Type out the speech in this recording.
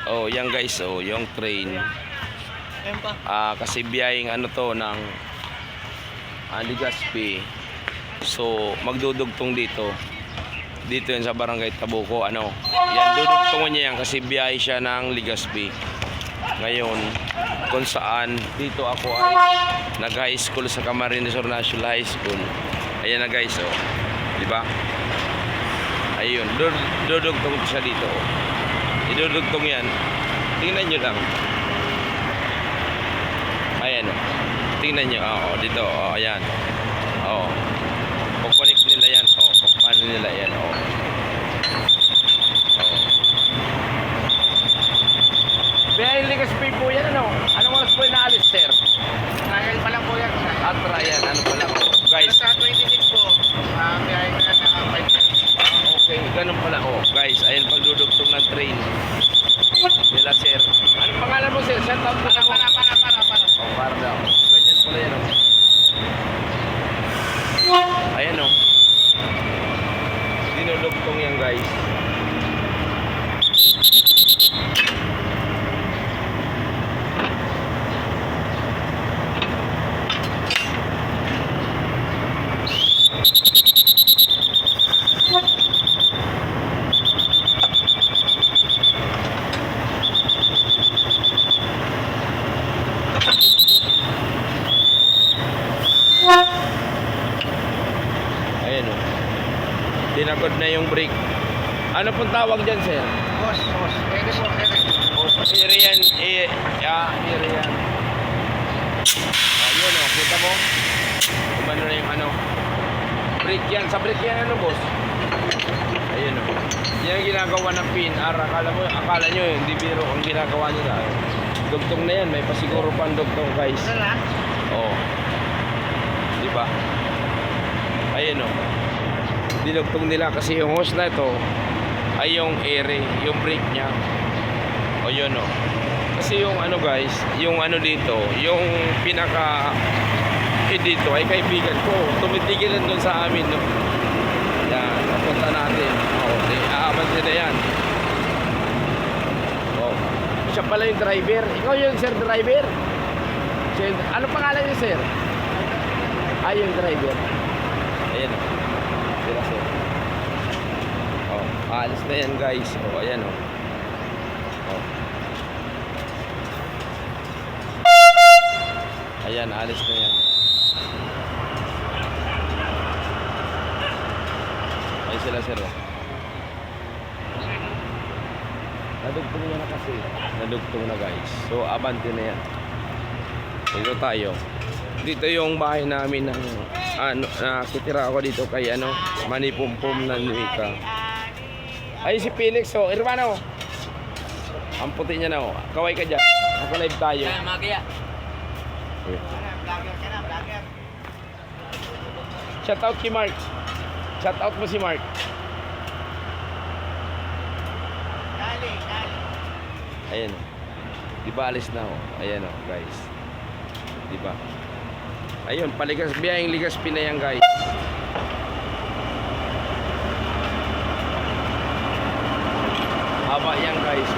Oh, yan guys, oh, yung train. Ayun pa. Kasi biyaheng ano to ng Legazpi. So, magdudugtong dito. Dito yan sa Barangay Tabuco, ano. Yan, dudugtungan niya yan kasi biyahe siya ng Legazpi. Ngayon, kung saan dito ako ay nag-high school sa Camarines Sur National High School. Ayan na guys, oh. Di ba? Ayun, dudugtong siya dito, oh. Idudugtong yan. Tingnan nyo lang. Ayan, oh. Tingnan nyo, oh, dito, oh, ayan. Oh. Kukunik nila yan, oh. Kukunin nila yan, oh. Biyahe Legazpi po yan, ano? Anong oras po yung naalis, sir? Trial pa lang po yan. Trial, ano pa lang, oh. Guys, Sa 26 po, biyahe na na 5 okay, ganun pala, oh. Guys, ayan pagdudugtong ng train nila, sir. Anong pangalan mo, sir? Shout out mo sa mo. Para. Oh, para daw. Ganyan pala yan, oh. Ayan, oh. Dinudugtong yan, guys. Ayan, oh. Tinagod na yung brake. Ano pong tawag dyan, sir? Boss. Ere po. Oh, Irian. Irian. Ayun, oh. Kita mo? Kumano na yung ano. Brake yan. Sa brake yan, ano, boss? Ayun, oh. Yan ang ginagawa ng PNR. Akala nyo, hindi biro ang ginagawa nila. Dugtong na yan. May pasiguro pang dugtong, guys. Wala. Oh. Di ba? Ayun, oh. Dinugtong nila kasi yung hose na ito ay yung ere, yung brake niya. O yun, oh. Kasi yung ano, guys, yung ano dito, yung pinaka dito ay kaibigan ko. Tumitigilan doon sa amin, no. Yan, napunta natin. Aaman sila yan. Oh. Siya pala yung driver. Ikaw yung sir driver. Sir, ano pangalan niyo, sir? Yung driver. Ayan, oh. Sila, sir. Oh, alis na yan, guys. Oh, ayan, oh. Oh. Ayan, alis na yan. Ayan sila, sir, oh. Nadugtong na kasi. Nadugtong na, guys. So, abante na yan. Dito tayo. Dito yung bahay namin ng nakitira ako dito kay ano, Manipumpum ng Nuika. Ay, si Felix, oh, hermano. Ang puti niya na, oh. Kaway ka dyan. Naka-live tayo. Magaya. Okay. Vlogger ka na, vlogger. Shout out kay Mark. Shout out mo si Mark. Dali. Ayan, oh. Di ba alis na, oh. Ayan, oh, guys. Di ba? Ayun, biyaheng Legazpi na yan, guys. Haba yan, guys.